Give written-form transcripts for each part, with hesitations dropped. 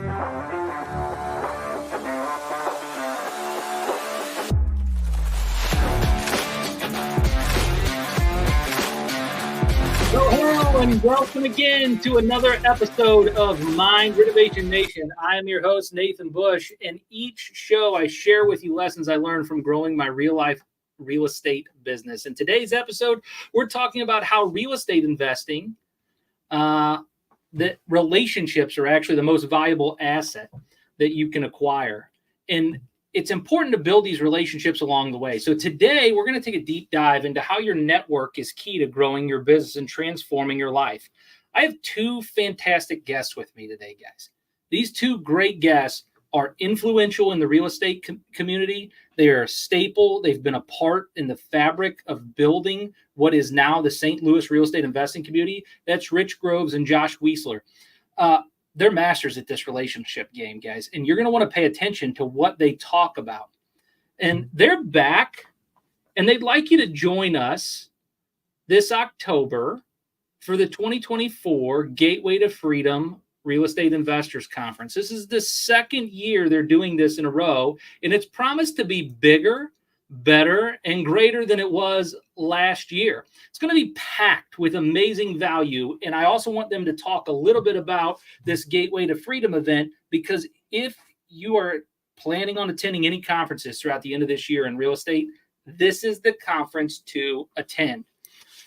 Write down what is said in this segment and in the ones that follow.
Hello, and welcome again to another episode of Renovation Nation. I am your host, Nathan Bush, and each show I share with you lessons I learned from growing my real-life real estate business. In today's episode, we're talking about how real estate investing, that relationships are actually the most valuable asset that you can acquire. And it's important to build these relationships along the way. So today we're going to take a deep dive into how your network is key to growing your business and transforming your life. I have two fantastic guests with me today, guys. These two great guests are influential in the real estate community. They are a staple. They've been a part in the fabric of building what is now the St. Louis real estate investing community. That's Rich Groves and Josh Wiesler. They're masters at this relationship game, guys, and you're going to want to pay attention to what they talk about. And they're back, and they'd like you to join us this October for the 2024 Gateway to Freedom Real Estate Investors Conference. This is the second year they're doing this in a row, and it's promised to be bigger, better, and greater than it was last year. It's going to be packed with amazing value, and I also want them to talk a little bit about this Gateway to Freedom event, because if you are planning on attending any conferences throughout the end of this year in real estate, this is the conference to attend.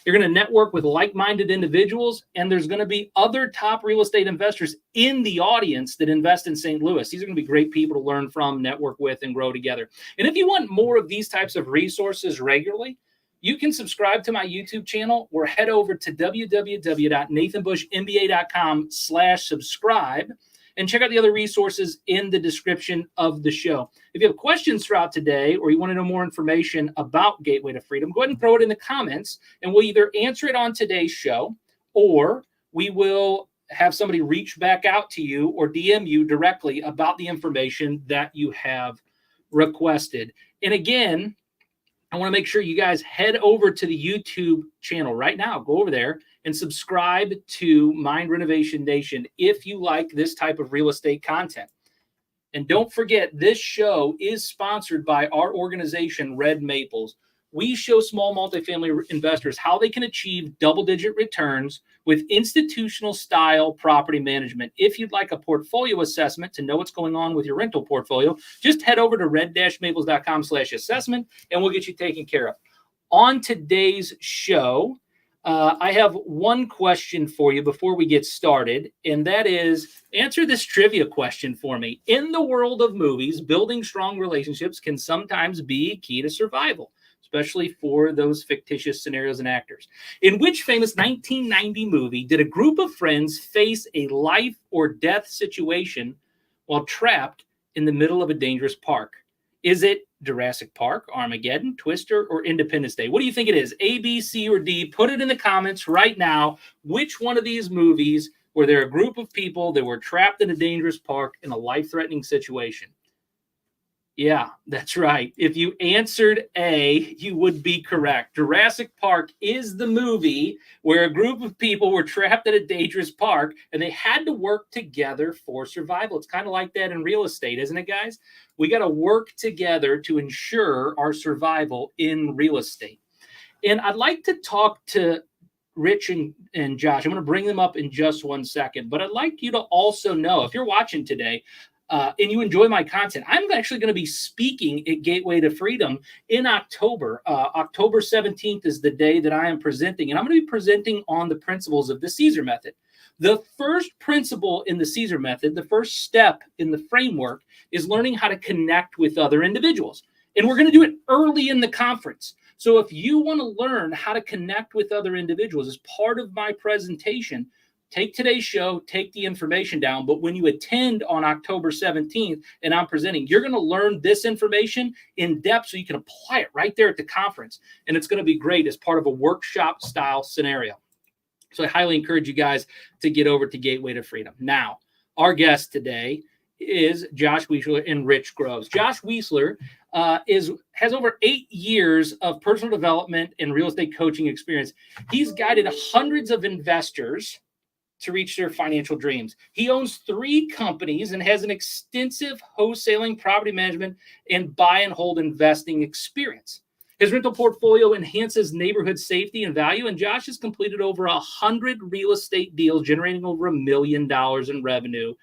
You're going to network with like-minded individuals, and there's going to be other top real estate investors in the audience that invest in St. Louis. These are going to be great people to learn from, network with, and grow together. And if you want more of these types of resources regularly, you can subscribe to my YouTube channel or head over to www.nathanbushmba.com/subscribe and check out the other resources in the description of the show. If you have questions throughout today, or you want to know more information about Gateway to Freedom, go ahead and throw it in the comments, and we'll either answer it on today's show, or we will have somebody reach back out to you or DM you directly about the information that you have requested. And again, I want to make sure you guys head over to the YouTube channel right now. Go over there and subscribe to Renovation Nation if you like this type of real estate content. And don't forget, this show is sponsored by our organization, Red Maples. We show small multifamily investors how they can achieve double-digit returns with institutional-style property management. If you'd like a portfolio assessment to know what's going on with your rental portfolio, just head over to red-maples.com/assessment, and we'll get you taken care of. On today's show, I have one question for you before we get started, and that is, answer this trivia question for me. In the world of movies, building strong relationships can sometimes be key to survival, especially for those fictitious scenarios and actors. In which famous 1990 movie did a group of friends face a life or death situation while trapped in the middle of a dangerous park? Is it Jurassic Park, Armageddon, Twister, or Independence Day? What do you think it is? A, B, C, or D? Put it in the comments right now. Which one of these movies were there a group of people that were trapped in a dangerous park in a life-threatening situation? Yeah, that's right. If you answered A, you would be correct. Jurassic Park is the movie where a group of people were trapped in a dangerous park and they had to work together for survival. It's kind of like that in real estate, isn't it, guys? We got to work together to ensure our survival in real estate. And I'd like to talk to Rich and Josh. I'm going to bring them up in just 1 second, but I'd like you to also know, if you're watching today, and you enjoy my content, I'm actually going to be speaking at Gateway to Freedom in October. October 17th is the day that I am presenting, and I'm going to be presenting on the principles of the Caesar method. The first principle in the Caesar method, the first step in the framework, is learning how to connect with other individuals. And we're going to do it early in the conference. So if you want to learn how to connect with other individuals as part of my presentation, take today's show, take the information down, but when you attend on October 17th and I'm presenting, you're going to learn this information in depth so you can apply it right there at the conference. And it's going to be great as part of a workshop style scenario. So I highly encourage you guys to get over to Gateway to Freedom. Now, our guest today is Josh Wiesler and Rich Groves. Josh Wiesler has over 8 years of personal development and real estate coaching experience. He's guided hundreds of investors to reach their financial dreams. He owns 3 companies and has an extensive wholesaling, property management, and buy and hold investing experience. His rental portfolio enhances neighborhood safety and value, and Josh has completed over 100 real estate deals, generating over $1 million in revenue.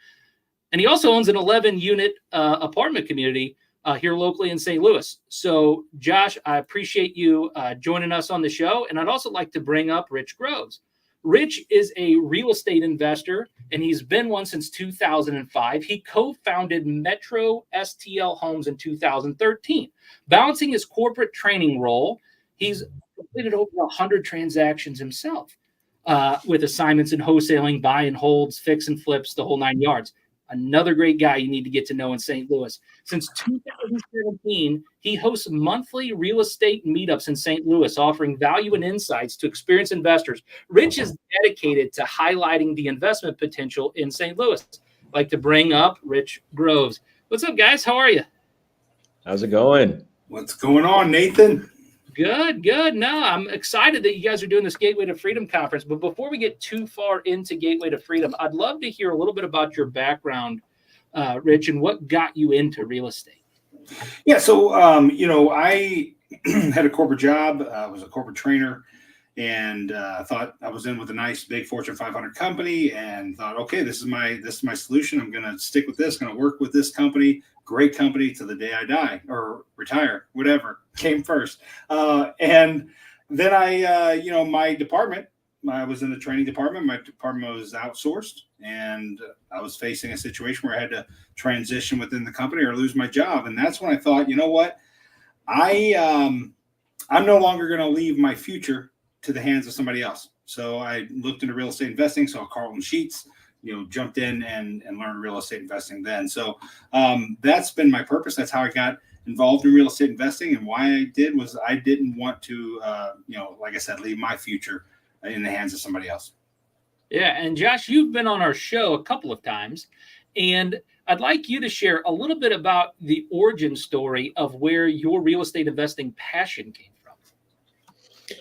And he also owns an 11-unit apartment community here locally in St. Louis. So, Josh, I appreciate you joining us on the show. And I'd also like to bring up Rich Groves. Rich is a real estate investor, and he's been one since 2005. He co-founded Metro STL Homes in 2013. Balancing his corporate training role, he's completed over 100 transactions himself with assignments in wholesaling, buy and holds, fix and flips, the whole 9 yards. Another great guy you need to get to know in St. Louis. Since 2017, he hosts monthly real estate meetups in St. Louis, offering value and insights to experienced investors. Rich is dedicated to highlighting the investment potential in St. Louis. I'd like to bring up Rich Groves. What's up, guys? How are you? How's it going? What's going on, Nathan? Good. No, I'm excited that you guys are doing this Gateway to Freedom conference. But before we get too far into Gateway to Freedom, I'd love to hear a little bit about your background, Rich, and what got you into real estate. Yeah, so, I had a corporate job. I was a corporate trainer, and thought I was in with a nice big Fortune 500 company, and thought, okay, this is my solution. I'm going to stick with this. Going to work with this company. Great company to the day I die or retire, whatever came first. And then my department, I was in the training department. My department was outsourced, and I was facing a situation where I had to transition within the company or lose my job. And that's when I thought, you know what, I'm no longer going to leave my future to the hands of somebody else. So I looked into real estate investing, saw Carlton Sheets, jumped in and learned real estate investing then. So that's been my purpose. That's how I got involved in real estate investing. And why I did was I didn't want to, like I said, leave my future in the hands of somebody else. Yeah. And Josh, you've been on our show a couple of times, and I'd like you to share a little bit about the origin story of where your real estate investing passion came from.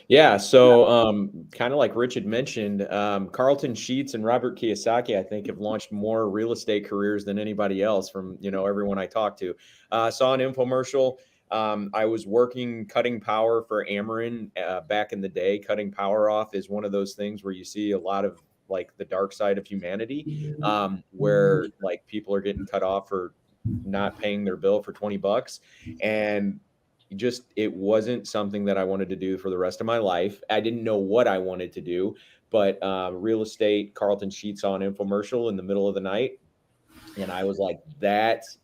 Yeah. So kind of like Rich had mentioned, Carlton Sheets and Robert Kiyosaki, I think, have launched more real estate careers than anybody else from, everyone I talked to. Saw an infomercial. I was working cutting power for Ameren back in the day. Cutting power off is one of those things where you see a lot of like the dark side of humanity, where like people are getting cut off for not paying their bill for $20. And it wasn't something that I wanted to do for the rest of my life. I didn't know what I wanted to do, but real estate, Carlton Sheets saw an infomercial in the middle of the night. And I was like, that's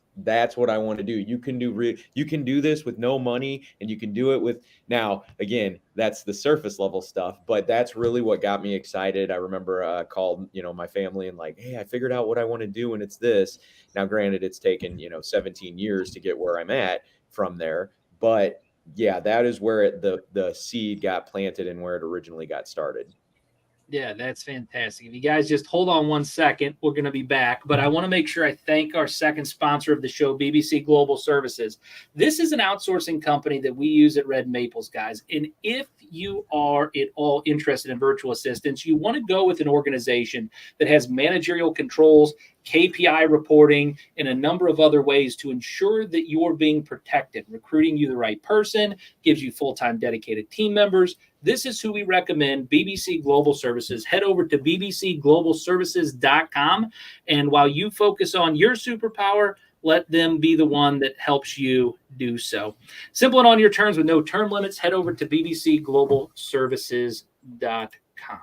what I want to do. You can do this with no money, and you can do it with, now, again, that's the surface level stuff, but that's really what got me excited. I remember called, my family and like, hey, I figured out what I want to do, and it's this. Now, granted, it's taken, 17 years to get where I'm at from there. But yeah, that is where the seed got planted and where it originally got started. Yeah, that's fantastic. If you guys just hold on 1 second, we're going to be back. But I want to make sure I thank our second sponsor of the show, BBC Global Services. This is an outsourcing company that we use at Red Maples, guys. And if you are at all interested in virtual assistants, you want to go with an organization that has managerial controls, KPI reporting, and a number of other ways to ensure that you're being protected, recruiting you the right person, gives you full-time dedicated team members. This is who we recommend, BBC Global Services. Head over to bbcglobalservices.com. And while you focus on your superpower, let them be the one that helps you do so. Simple and on your terms with no term limits. Head over to bbcglobalservices.com.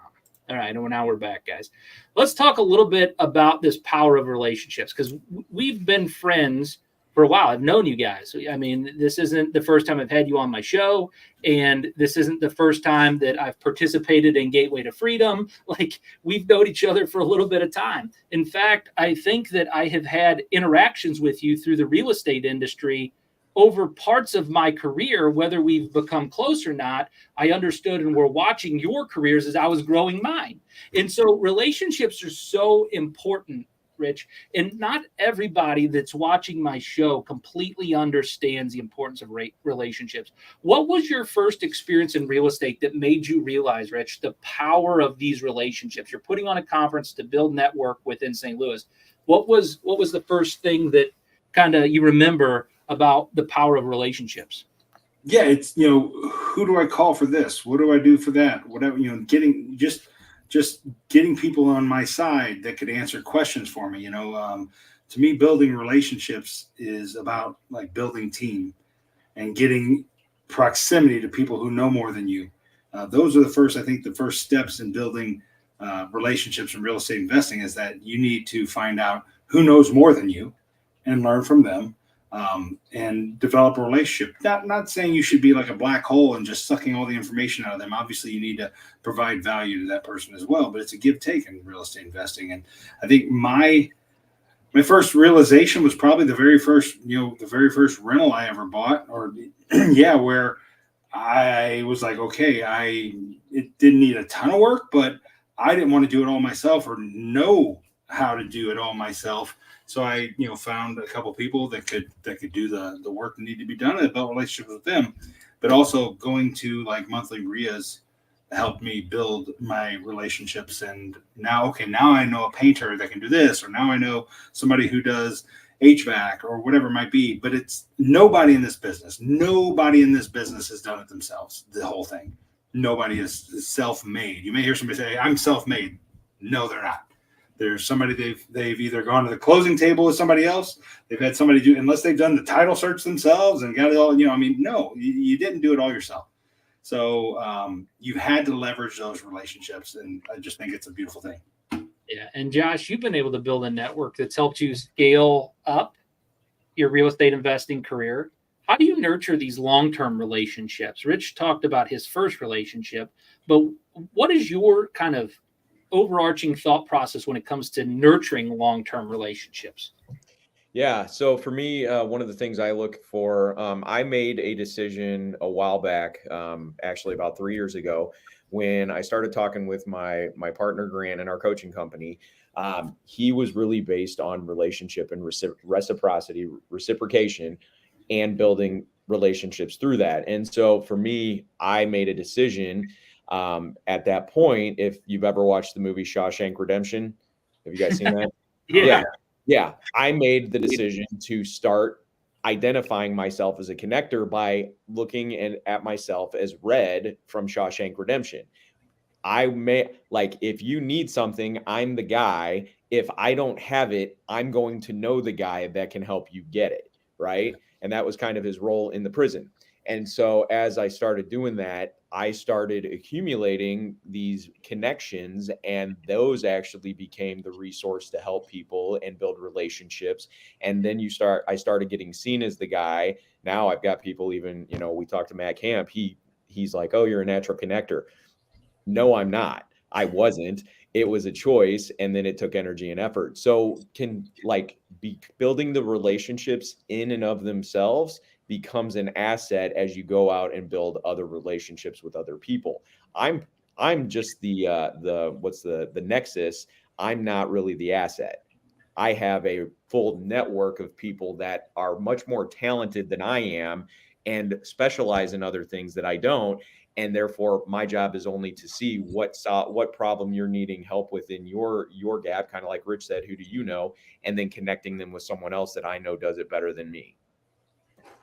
All right, now we're back, guys. Let's talk a little bit about this power of relationships, because we've been friends for a while. I've known you guys. I mean, this isn't the first time I've had you on my show, and this isn't the first time that I've participated in Gateway to Freedom. Like, we've known each other for a little bit of time. In fact, I think that I have had interactions with you through the real estate industry over parts of my career. Whether we've become close or not, I understood and were watching your careers as I was growing mine. And so relationships are so important Rich, and not everybody that's watching my show completely understands the importance of relationships. What was your first experience in real estate that made you realize, Rich, the power of these relationships? You're putting on a conference to build network within St. Louis. What was the first thing that kind of you remember about the power of relationships? Yeah, it's, who do I call for this? What do I do for that? Whatever, getting just getting people on my side that could answer questions for me. To me, building relationships is about like building team and getting proximity to people who know more than you. Those are the first steps in building relationships in real estate investing, is that you need to find out who knows more than you and learn from them. And develop a relationship. Not saying you should be like a black hole and just sucking all the information out of them. Obviously, you need to provide value to that person as well, but it's a give take in real estate investing. And I think my first realization was probably the very first rental I ever bought, or where I was like, okay, it didn't need a ton of work, but I didn't want to do it all myself or know how to do it all myself. So I, found a couple people that could do the work that needed to be done, and built relationships with them. But also going to like monthly RIAs helped me build my relationships. And now I know a painter that can do this, or now I know somebody who does HVAC or whatever it might be. But it's nobody in this business has done it themselves. The whole thing. Nobody is self-made. You may hear somebody say, "I'm self-made." No, they're not. There's somebody they've either gone to the closing table with somebody else. They've had somebody do, unless they've done the title search themselves and got it all. No, you didn't do it all yourself. So you had to leverage those relationships, and I just think it's a beautiful thing. Yeah, and Josh, you've been able to build a network that's helped you scale up your real estate investing career. How do you nurture these long-term relationships? Rich talked about his first relationship, but what is your kind of overarching thought process when it comes to nurturing long-term relationships? Yeah. So for me, one of the things I look for, I made a decision a while back, actually about 3 years ago, when I started talking with my partner Grant in our coaching company. He was really based on relationship and reciprocation, and building relationships through that. And so for me, I made a decision at that point. If you've ever watched the movie Shawshank Redemption, have you guys seen that? Yeah. I made the decision to start identifying myself as a connector by looking at myself as Red from Shawshank Redemption. If you need something, I'm the guy. If I don't have it, I'm going to know the guy that can help you get it. Right. And that was kind of his role in the prison. And so as I started doing that, I started accumulating these connections, and those actually became the resource to help people and build relationships. And then I started getting seen as the guy. Now I've got people, even, we talked to Matt Camp. He's like, "Oh, you're a natural connector." No, I'm not. I wasn't. It was a choice, and then it took energy and effort. So be building the relationships in and of themselves becomes an asset as you go out and build other relationships with other people. I'm just the nexus. I'm not really the asset. I have a full network of people that are much more talented than I am and specialize in other things that I don't. And therefore, my job is only to see what problem you're needing help with in your gap, kind of like Rich said, who do you know, and then connecting them with someone else that I know does it better than me.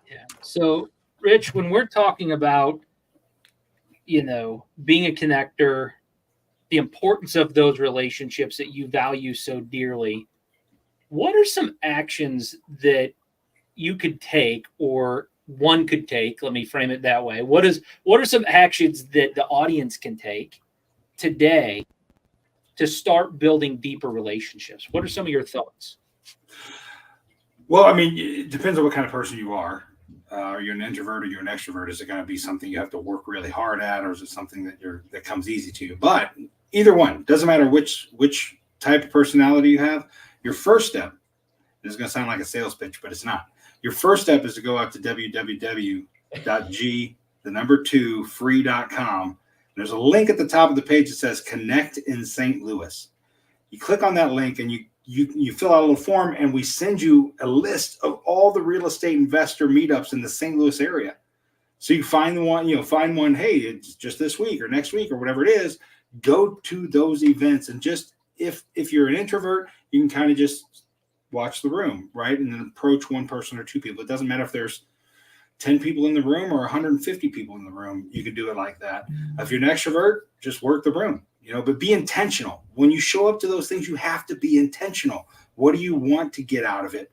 Yeah. So, Rich, when we're talking about, being a connector, the importance of those relationships that you value so dearly, what are some actions that you could take, or one could take? Let me frame it that way. What are some actions that the audience can take today to start building deeper relationships? What are some of your thoughts? Well, it depends on what kind of person you are. Are you an introvert or you're an extrovert? Is it going to be something you have to work really hard at, or is it something that comes easy to you? But either one, doesn't matter which type of personality you have. Your first step, this is going to sound like a sales pitch, but it's not. Your first step is to go out to www.free.com. There's a link at the top of the page that says Connect in St. Louis. You click on that link and you you fill out a little form, and we send you a list of all the real estate investor meetups in the St. Louis area. So you find the one, find one, hey, it's just this week or next week or whatever it is, go to those events. And just if you're an introvert, you can kind of just watch the room, right? And then approach one person or two people. It doesn't matter if there's 10 people in the room or 150 people in the room. You can do it like that. If you're an extrovert, just work the room, but be intentional. When you show up to those things, you have to be intentional. What do you want to get out of it?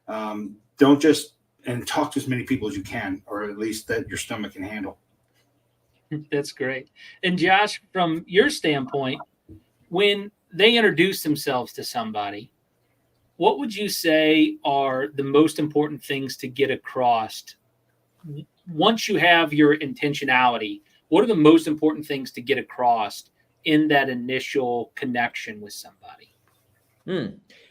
Don't just and talk to as many people as you can, or at least that your stomach can handle. That's great. And Josh, from your standpoint, when they introduce themselves to somebody, what would you say are the most important things to get across? Once you have your intentionality, what are the most important things to get across in that initial connection with somebody?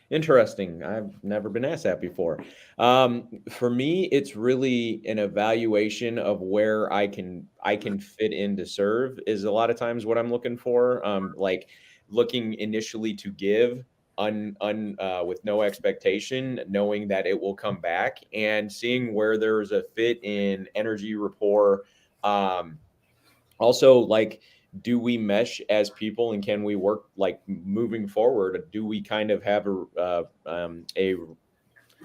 Interesting. I've never been asked that before. For me, it's really an evaluation of where I can fit in to serve is a lot of times what I'm looking for. Like looking initially to give with no expectation, knowing that it will come back, and seeing where there's a fit in energy, rapport. Also, like, do we mesh as people, and can we work like moving forward? Do we kind of have a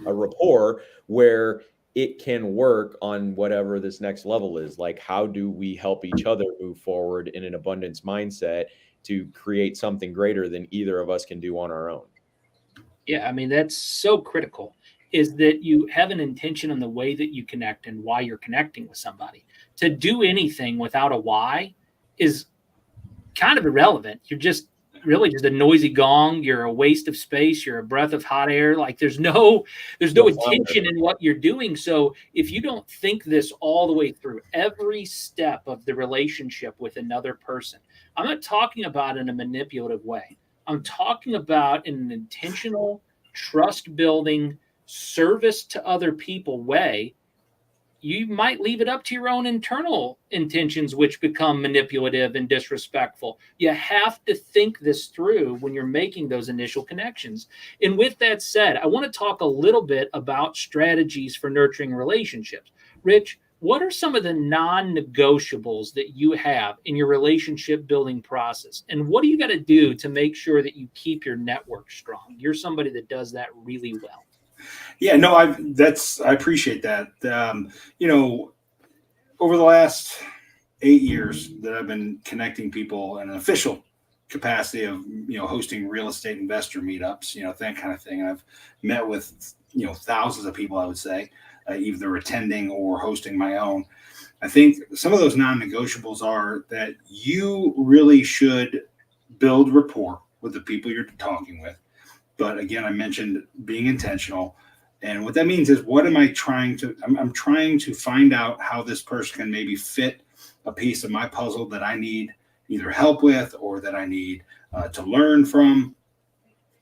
rapport where it can work on whatever this next level is? Like, how do we help each other move forward in an abundance mindset to create something greater than either of us can do on our own? Yeah, I mean, that's so critical, is that you have an intention on the way that you connect and why you're connecting with somebody. To do anything without a why is kind of irrelevant. You're just really just a noisy gong. You're a waste of space. You're a breath of hot air. Like there's no intention in what you're doing. So if you don't think this all the way through every step of the relationship with another person, I'm not talking about in a manipulative way. I'm talking about in an intentional, trust building, service to other people way. You might leave it up to your own internal intentions, which become manipulative and disrespectful. You have to think this through when you're making those initial connections. And with that said, I want to talk a little bit about strategies for nurturing relationships. Rich, what are some of the non-negotiables that you have in your relationship building process? And what do you got to do to make sure that you keep your network strong? You're somebody that does that really well. Yeah, no, I appreciate that. Over the last 8 years that I've been connecting people in an official capacity of, hosting real estate investor meetups, that kind of thing. And I've met with, thousands of people, I would say, either attending or hosting my own. I think some of those non-negotiables are that you really should build rapport with the people you're talking with. But again, I mentioned being intentional. And what that means is, what am I trying to, I'm trying to find out how this person can maybe fit a piece of my puzzle that I need either help with or that I need to learn from.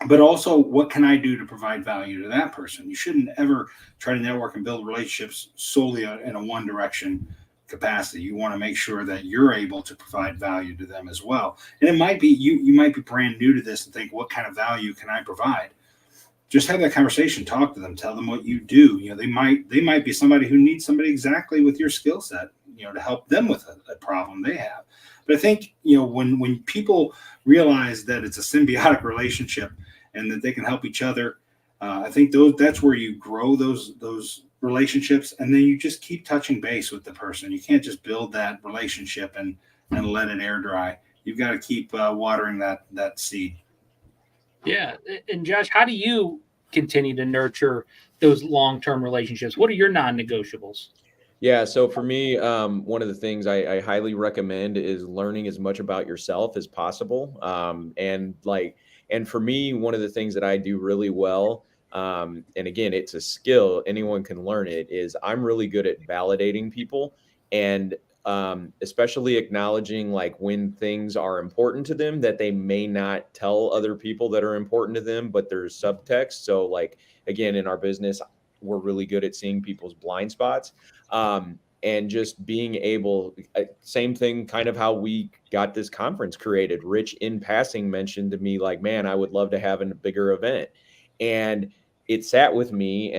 But also, what can I do to provide value to that person? You shouldn't ever try to network and build relationships solely in a one direction capacity. You want to make sure that you're able to provide value to them as well. And it might be, you might be brand new to this and think, what kind of value can I provide? Just have that conversation, talk to them, tell them what you do. They might be somebody who needs somebody exactly with your skill set, to help them with a problem they have. But I think, when people realize that it's a symbiotic relationship and that they can help each other, I think that's where you grow those relationships, and then you just keep touching base with the person. You can't just build that relationship and let it air dry. You've got to keep watering that seed. Yeah. And Josh, how do you continue to nurture those long-term relationships? What are your non-negotiables? Yeah. So for me, one of the things I highly recommend is learning as much about yourself as possible. And for me, one of the things that I do really well, and again, it's a skill, anyone can learn it, is I'm really good at validating people, and especially acknowledging like when things are important to them that they may not tell other people that are important to them, but there's subtext. So like, again, in our business, we're really good at seeing people's blind spots. and just being able, same thing, kind of how we got this conference created. Rich in passing mentioned to me like, man, I would love to have a bigger event. And it sat with me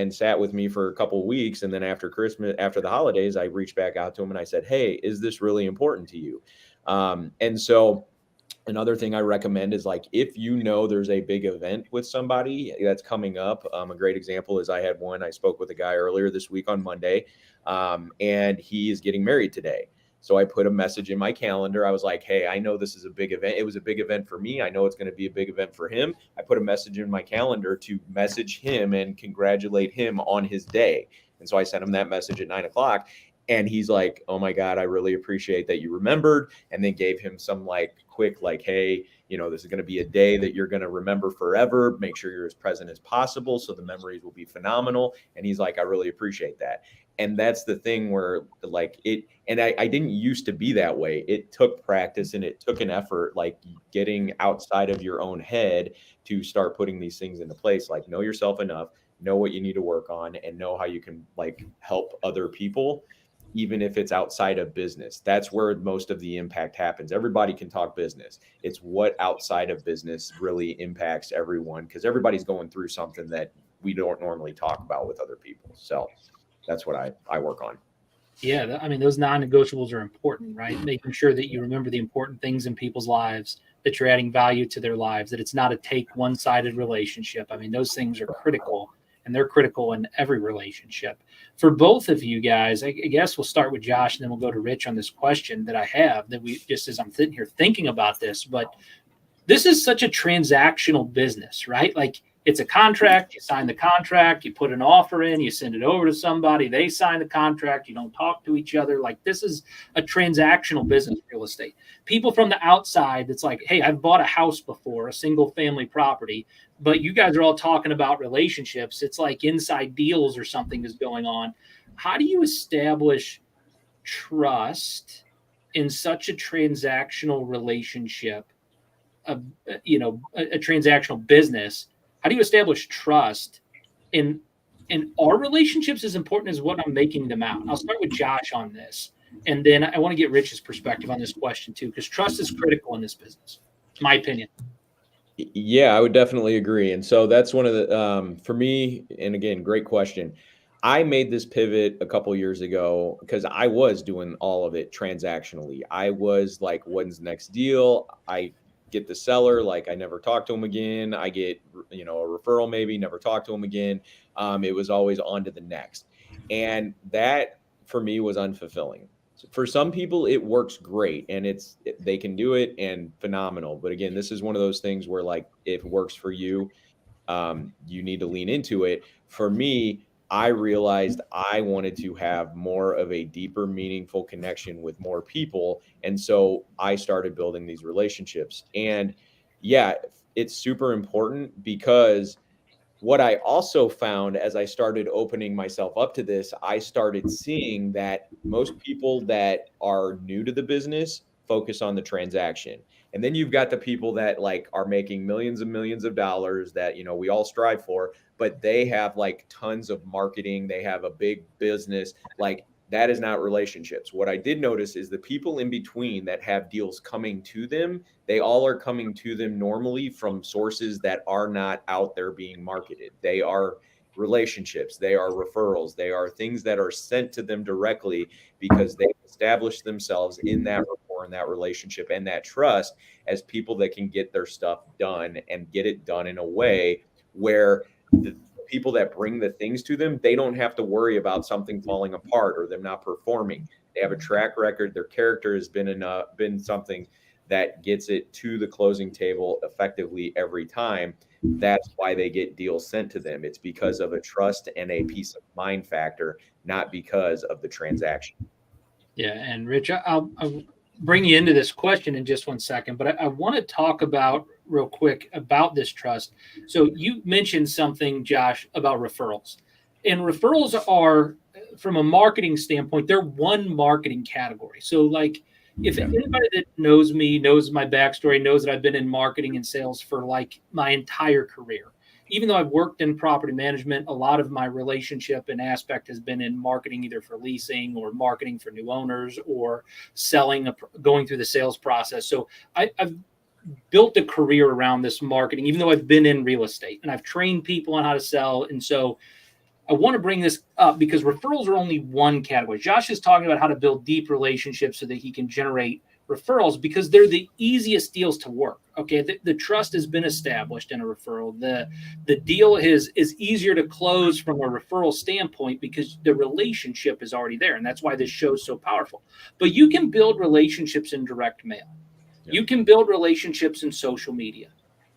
for a couple of weeks. And then after Christmas, after the holidays, I reached back out to him and I said, hey, is this really important to you? And so another thing I recommend is like, if you know there's a big event with somebody that's coming up, a great example is I spoke with a guy earlier this week on Monday, and he is getting married today. So I put a message in my calendar. I was like, hey, I know this is a big event. It was a big event for me. I know it's going to be a big event for him. I put a message in my calendar to message him and congratulate him on his day. And so I sent him that message at 9:00. And he's like, oh my God, I really appreciate that you remembered. And then gave him some like quick, like, hey, this is going to be a day that you're going to remember forever. Make sure you're as present as possible, so the memories will be phenomenal. And he's like, I really appreciate that. And that's the thing where like and I didn't used to be that way. It took practice and it took an effort, like getting outside of your own head to start putting these things into place, like know yourself enough, know what you need to work on, and know how you can like help other people, even if it's outside of business. That's where most of the impact happens. Everybody can talk business. It's what outside of business really impacts everyone, because everybody's going through something that we don't normally talk about with other people. So that's what I work on. Yeah, I mean, those non-negotiables are important, right? Making sure that you remember the important things in people's lives, that you're adding value to their lives, that it's not a take one-sided relationship. I mean, those things are critical, and they're critical in every relationship. For both of you guys, I guess we'll start with Josh, and then we'll go to Rich on this question that I have, that we just, as I'm sitting here thinking about this, but this is such a transactional business, right? Like, it's a contract, you sign the contract, you put an offer in, you send it over to somebody, they sign the contract, you don't talk to each other. Like, this is a transactional business, real estate. People from the outside, it's like, hey, I've bought a house before, a single family property, but you guys are all talking about relationships. It's like inside deals or something is going on. How do you establish trust in such a transactional relationship, a transactional business? How do you establish trust in our relationships as important as what I'm making them out? I'll start with Josh on this, and then I want to get Rich's perspective on this question too, because trust is critical in this business, my opinion. Yeah, I would definitely agree. And so that's one of the, for me, and again, great question. I made this pivot a couple years ago because I was doing all of it transactionally. I was like, when's the next deal? I get the seller, like I never talk to him again. I get, a referral, maybe never talk to him again. It was always on to the next. And that for me was unfulfilling. For some people, it works great and they can do it and phenomenal. But again, this is one of those things where like, if it works for you, you need to lean into it. For me, I realized I wanted to have more of a deeper, meaningful connection with more people. And so I started building these relationships. And yeah, it's super important, because what I also found as I started opening myself up to this, I started seeing that most people that are new to the business focus on the transaction. And then you've got the people that like are making millions and millions of dollars that, we all strive for, but they have like tons of marketing. They have a big business. Like, that is not relationships. What I did notice is the people in between that have deals coming to them, they all are coming to them normally from sources that are not out there being marketed. They are relationships, they are referrals, they are things that are sent to them directly because they've established themselves in that rapport, in that relationship, and that trust as people that can get their stuff done and get it done in a way where the people that bring the things to them, they don't have to worry about something falling apart or them not performing. They have a track record. Their character has been something that gets it to the closing table effectively every time. That's why they get deals sent to them. It's because of a trust and a peace of mind factor, not because of the transaction. Yeah, and Rich, I'll bring you into this question in just one second, but I want to talk about real quick about this trust. So you mentioned something, Josh, about referrals. And referrals are, from a marketing standpoint, they're one marketing category. So like, if anybody that knows me, knows my backstory, knows that I've been in marketing and sales for like my entire career. even though I've worked in property management, a lot of my relationship and aspect has been in marketing, either for leasing or marketing for new owners or selling, going through the sales process. So I've built a career around this marketing, even though I've been in real estate, and I've trained people on how to sell. And so I want to bring this up because referrals are only one category. Josh is talking about how to build deep relationships so that he can generate referrals, because they're the easiest deals to work. Okay, the trust has been established in a referral. The deal is easier to close from a referral standpoint because the relationship is already there, and that's why this show is so powerful. But you can build relationships in direct mail. You can build relationships in social media.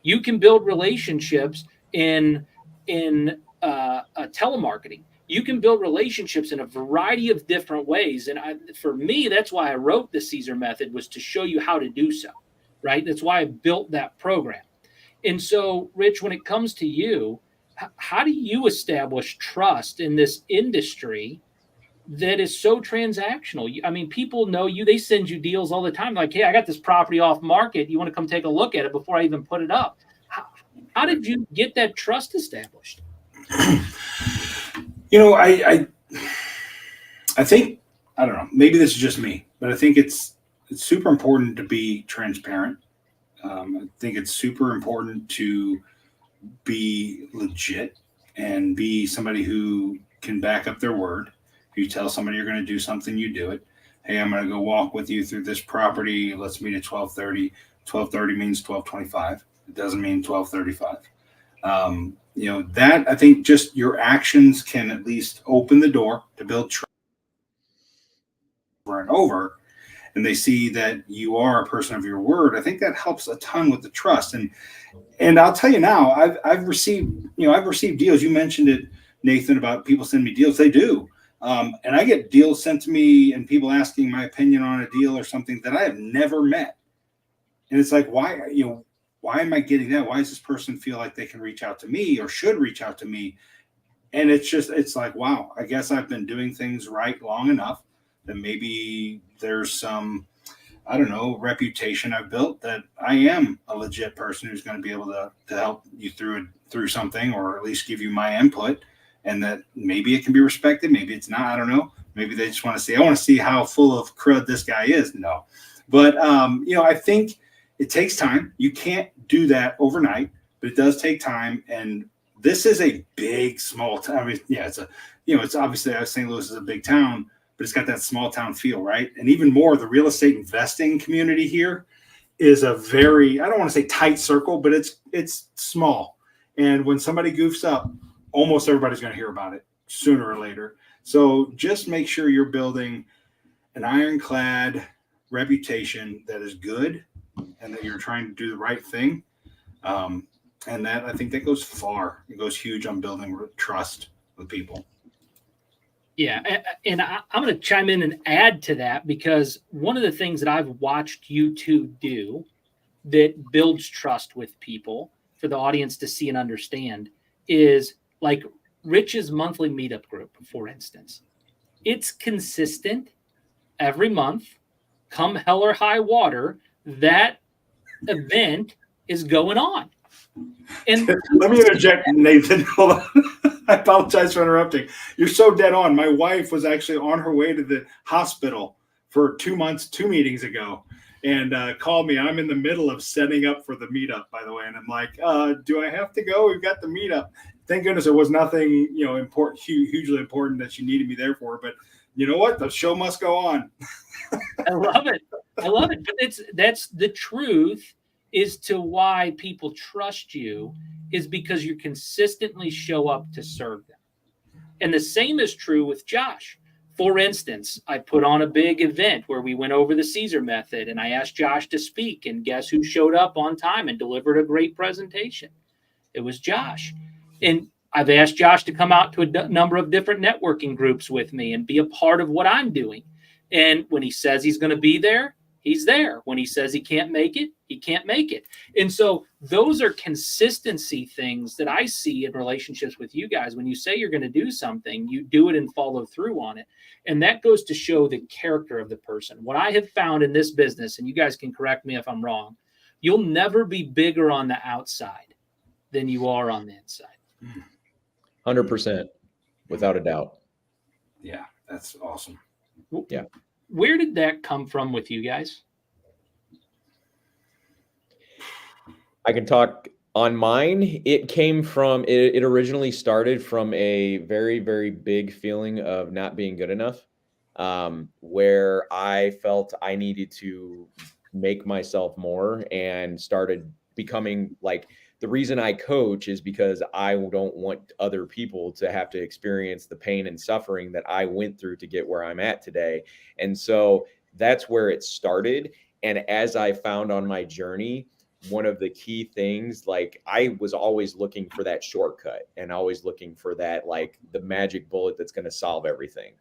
You can build relationships in telemarketing. You can build relationships in a variety of different ways. And for me, that's why I wrote the Caesar method, was to show you how to do so, right? That's why I built that program. And so, Rich, when it comes to you, how do you establish trust in this industry that is so transactional? I mean, people know you, they send you deals all the time. Like, hey, I got this property off market. You want to come take a look at it before I even put it up? How did you get that trust established? I think, I don't know, maybe this is just me, but I think it's super important to be transparent. I think it's super important to be legit and be somebody who can back up their word. If you tell somebody you're going to do something, you do it. Hey, I'm going to go walk with you through this property. Let's meet at 12:30. 12:30 means 12:25. It doesn't mean 12:35. That, I think, just your actions can at least open the door to build trust over and over, and they see that you are a person of your word. I think that helps a ton with the trust. And I'll tell you now, I've received deals. You mentioned it, Nathan, about people sending me deals. They do. And I get deals sent to me and people asking my opinion on a deal or something that I have never met. And it's like, why am I getting that? Why does this person feel like they can reach out to me or should reach out to me? And it's like, wow, I guess I've been doing things right long enough that maybe there's some, I don't know, reputation I've built that I am a legit person who's going to be able to help you through something, or at least give you my input, and that maybe it can be respected. Maybe it's not. I don't know. Maybe they just want to I want to see how full of crud this guy is. No. But, I think it takes time. You can't do that overnight, but it does take time. And this is a big, small town. I mean, yeah, it's obviously St. Louis is a big town, but it's got that small town feel, right? And even more, the real estate investing community here is a very, I don't want to say tight circle, but it's small. And when somebody goofs up, almost everybody's going to hear about it sooner or later. So just make sure you're building an ironclad reputation that is good, and that you're trying to do the right thing. And that, I think, that goes far. It goes huge on building trust with people. Yeah. And I'm going to chime in and add to that, because one of the things that I've watched you two do that builds trust with people for the audience to see and understand is like Rich's monthly meetup group, for instance. It's consistent every month, come hell or high water. That event is going on. And let me interject, Nathan. Hold on. I apologize for interrupting. You're so dead on. My wife was actually on her way to the hospital for 2 months, 2 meetings ago, and called me. I'm in the middle of setting up for the meetup, by the way. And I'm like, do I have to go? We've got the meetup. Thank goodness it was nothing, important, hugely important that she needed me there for. But you know what? The show must go on. I love it. But that's the truth, is to why people trust you, is because you consistently show up to serve them. And the same is true with Josh. For instance, I put on a big event where we went over the Caesar method, and I asked Josh to speak, and guess who showed up on time and delivered a great presentation? It was Josh. And I've asked Josh to come out to a number of different networking groups with me and be a part of what I'm doing. And when he says he's going to be there, he's there. When he says he can't make it, he can't make it. And so those are consistency things that I see in relationships with you guys. When you say you're going to do something, you do it and follow through on it. And that goes to show the character of the person. What I have found in this business, and you guys can correct me if I'm wrong, you'll never be bigger on the outside than you are on the inside. 100%, without a doubt. Yeah, that's awesome. Yeah. Where did that come from with you guys? I can talk on mine. It came from, it originally started from a very, very big feeling of not being good enough, where I felt I needed to make myself more, and started becoming like, the reason I coach is because I don't want other people to have to experience the pain and suffering that I went through to get where I'm at today. And so that's where it started. And as I found on my journey, one of the key things, like, I was always looking for that shortcut and always looking for that, like, the magic bullet that's going to solve everything,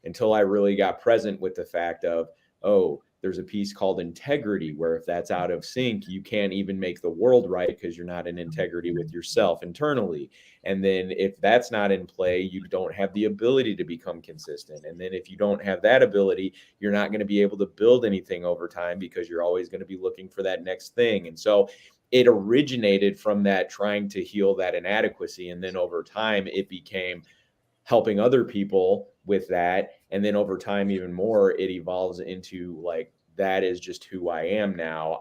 until I really got present with the fact of, oh, there's a piece called integrity, where if that's out of sync, you can't even make the world right, because you're not in integrity with yourself internally. And then if that's not in play, you don't have the ability to become consistent. And then if you don't have that ability, you're not going to be able to build anything over time, because you're always going to be looking for that next thing. And so it originated from that, trying to heal that inadequacy. And then over time, it became helping other people with that. And then over time, even more, it evolves into, like, that is just who I am now.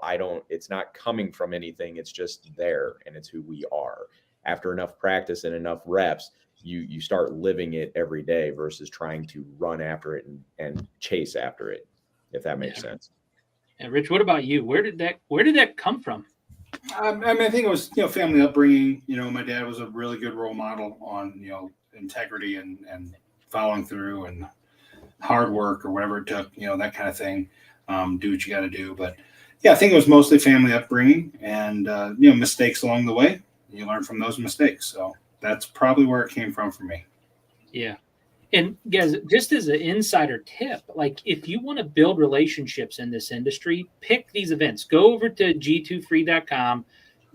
It's not coming from anything. It's just there, and it's who we are. After enough practice and enough reps, you start living it every day versus trying to run after it and chase after it, if that makes sense. And Rich, what about you? Where did that come from? I mean, I think it was, family upbringing. My dad was a really good role model on, integrity and following through and hard work, or whatever it took, that kind of thing. Do what you got to do. But yeah, I think it was mostly family upbringing and, mistakes along the way. You learn from those mistakes. So that's probably where it came from for me. Yeah. And guys, just as an insider tip, like, if you want to build relationships in this industry, pick these events. Go over to g2free.com,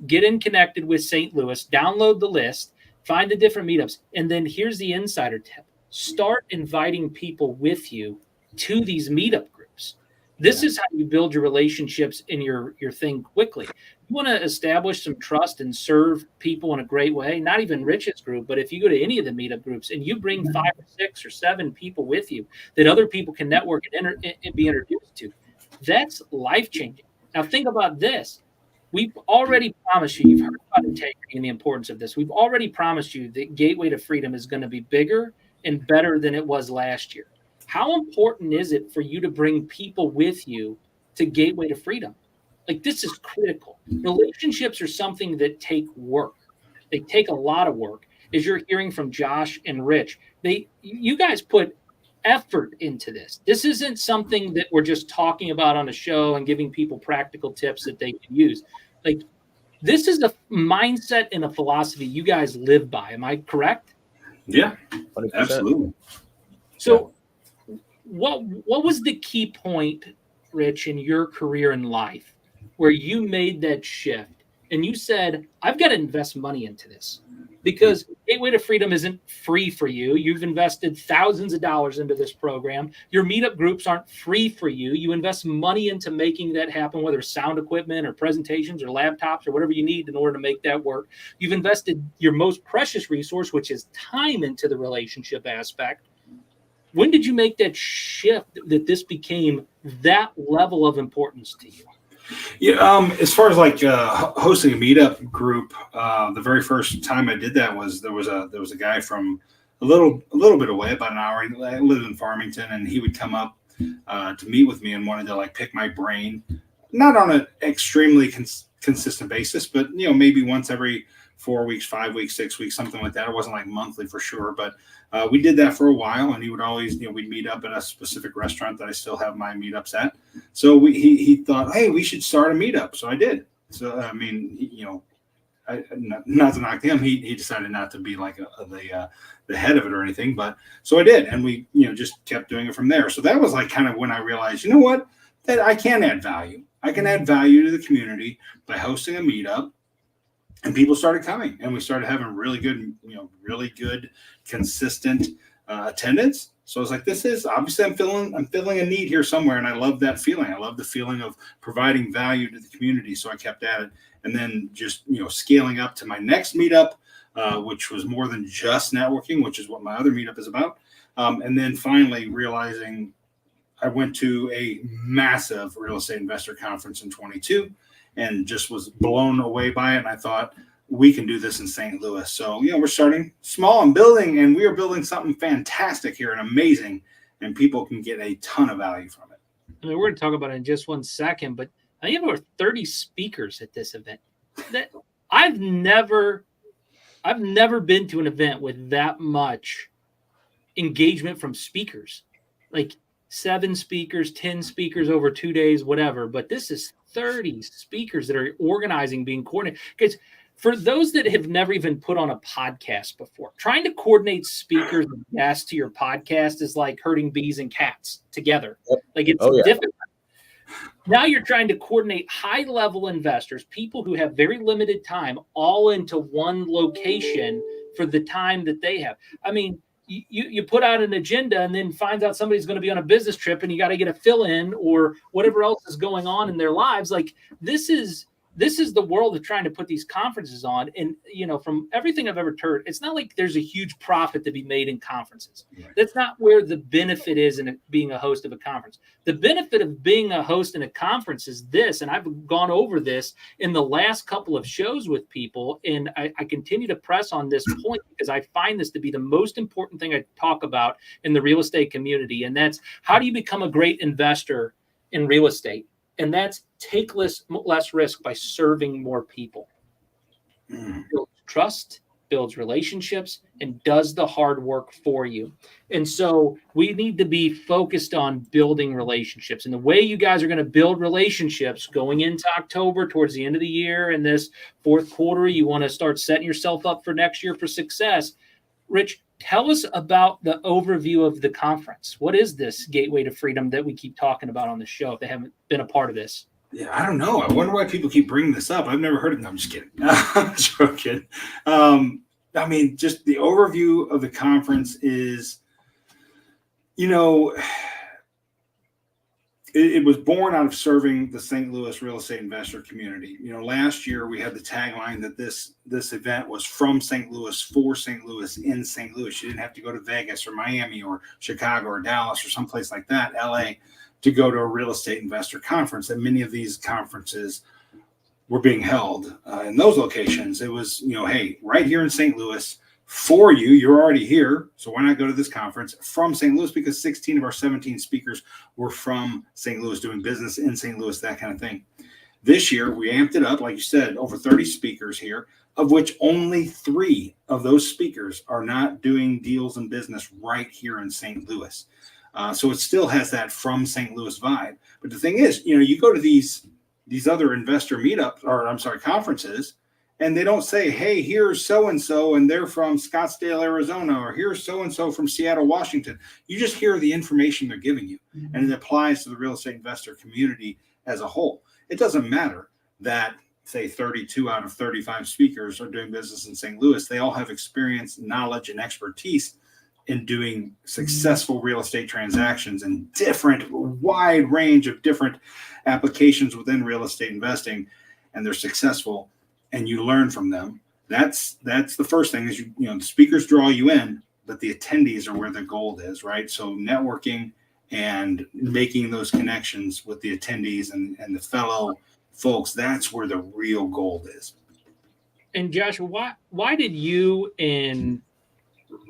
get in connected with St. Louis, download the list, find the different meetups. And then here's the insider tip. Start inviting people with you to these meetup groups. This is how you build your relationships in your thing quickly. You want to establish some trust and serve people in a great way, not even Rich's group, but if you go to any of the meetup groups and you bring 5 or 6 or 7 people with you that other people can network and be introduced to, that's life-changing. Now think about this. We've already promised you, you've heard about integrity and the importance of this. We've already promised you that Gateway to Freedom is going to be bigger and better than it was last year. How important is it for you to bring people with you to Gateway to Freedom? Like, this is critical. Relationships are something that take work. They take a lot of work. As you're hearing from Josh and Rich, you guys put effort into this. This isn't something that we're just talking about on a show and giving people practical tips that they can use. Like, this is a mindset and a philosophy you guys live by. Am I correct? Yeah, 100%. absolutely. So what was the key point, Rich, in your career in life where you made that shift and you said, I've got to invest money into this? Because Gateway to Freedom isn't free for you. You've invested thousands of dollars into this program. Your meetup groups aren't free for you. You invest money into making that happen, whether it's sound equipment or presentations or laptops or whatever you need in order to make that work. You've invested your most precious resource, which is time, into the relationship aspect. When did you make that shift that this became that level of importance to you? Yeah, as far as like hosting a meetup group, the very first time I did that was there was a guy from a little bit away, about an hour. I lived in Farmington, and he would come up to meet with me and wanted to, like, pick my brain, not on an extremely consistent basis, but maybe once every 4 weeks, 5 weeks, 6 weeks, something like that. It wasn't like monthly for sure, but we did that for a while, and he would always, we'd meet up at a specific restaurant that I still have my meetups at. So he thought, hey, we should start a meetup. So I did. So, I mean, not to knock him, he decided not to be like the head of it or anything, but so I did. And we, just kept doing it from there. So that was like kind of when I realized, you know what, that I can add value. I can add value to the community by hosting a meetup. And people started coming, and we started having really good, consistent attendance. So I was like, this is obviously I'm filling a need here somewhere, and I love that feeling. I love the feeling of providing value to the community. So I kept at it, and then just, scaling up to my next meetup, which was more than just networking, which is what my other meetup is about. And then finally realizing I went to a massive real estate investor conference in 22 and just was blown away by it. And I thought, we can do this in St. Louis. So, we're starting small and building, and we are building something fantastic here and amazing, and people can get a ton of value from it. I mean, we're going to talk about it in just one second, but I think there were 30 speakers at this event. That I've never been to an event with that much engagement from speakers, like 7 speakers, 10 speakers over 2 days, whatever. But this is 30 speakers that are organizing, being coordinated. Because for those that have never even put on a podcast before, trying to coordinate speakers and guests to your podcast is like herding bees and cats together. Like it's difficult. Now you're trying to coordinate high-level investors, people who have very limited time, all into one location for the time that they have. I mean, you put out an agenda and then finds out somebody's going to be on a business trip and you got to get a fill-in or whatever else is going on in their lives. Like this is the world of trying to put these conferences on. And, from everything I've ever heard, it's not like there's a huge profit to be made in conferences. Right. That's not where the benefit is in being a host of a conference. The benefit of being a host in a conference is this, and I've gone over this in the last couple of shows with people, and I continue to press on this point because I find this to be the most important thing I talk about in the real estate community, and that's how do you become a great investor in real estate? And that's take less risk by serving more people. Builds trust, builds relationships, and does the hard work for you. And so we need to be focused on building relationships. And the way you guys are going to build relationships going into October, towards the end of the year, and this fourth quarter, you want to start setting yourself up for next year for success. Rich, tell us about the overview of the conference. What is this Gateway to Freedom that we keep talking about on the show if they haven't been a part of this? Yeah, I don't know. I wonder why people keep bringing this up. I've never heard of it. No, I'm just kidding. I'm joking. I mean, just the overview of the conference is, it was born out of serving the St. Louis real estate investor community. Last year we had the tagline that this event was from St. Louis for St. Louis in St. Louis. You didn't have to go to Vegas or Miami or Chicago or Dallas or someplace like that, LA, to go to a real estate investor conference. And many of these conferences were being held in those locations. It was, hey, right here in St. Louis, for you, you're already here, so why not go to this conference from St. Louis? Because 16 of our 17 speakers were from St. Louis, doing business in St. Louis, that kind of thing. This year, we amped it up, like you said, over 30 speakers here, of which only 3 of those speakers are not doing deals and business right here in St. Louis. So it still has that from St. Louis vibe. But the thing is, you go to these other investor meetups, conferences, and they don't say, hey, here's so-and-so, and they're from Scottsdale, Arizona, or here's so-and-so from Seattle, Washington. You just hear the information they're giving you, and it applies to the real estate investor community as a whole. It doesn't matter that, say, 32 out of 35 speakers are doing business in St. Louis. They all have experience, knowledge, and expertise in doing successful real estate transactions and wide range of different applications within real estate investing, and they're successful. And you learn from them. That's the first thing is, the speakers draw you in, but the attendees are where the gold is, right? So networking and making those connections with the attendees and the fellow folks, that's where the real gold is. And Joshua, why did you and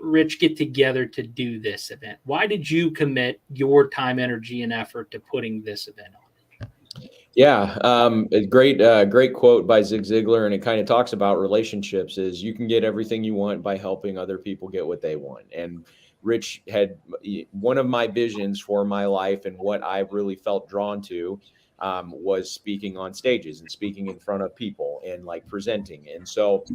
Rich get together to do this event? Why did you commit your time, energy, and effort to putting this event on? Yeah, a great quote by Zig Ziglar, and it kind of talks about relationships is you can get everything you want by helping other people get what they want. And Rich had one of my visions for my life, and what I really felt drawn to was speaking on stages and speaking in front of people and like presenting. And so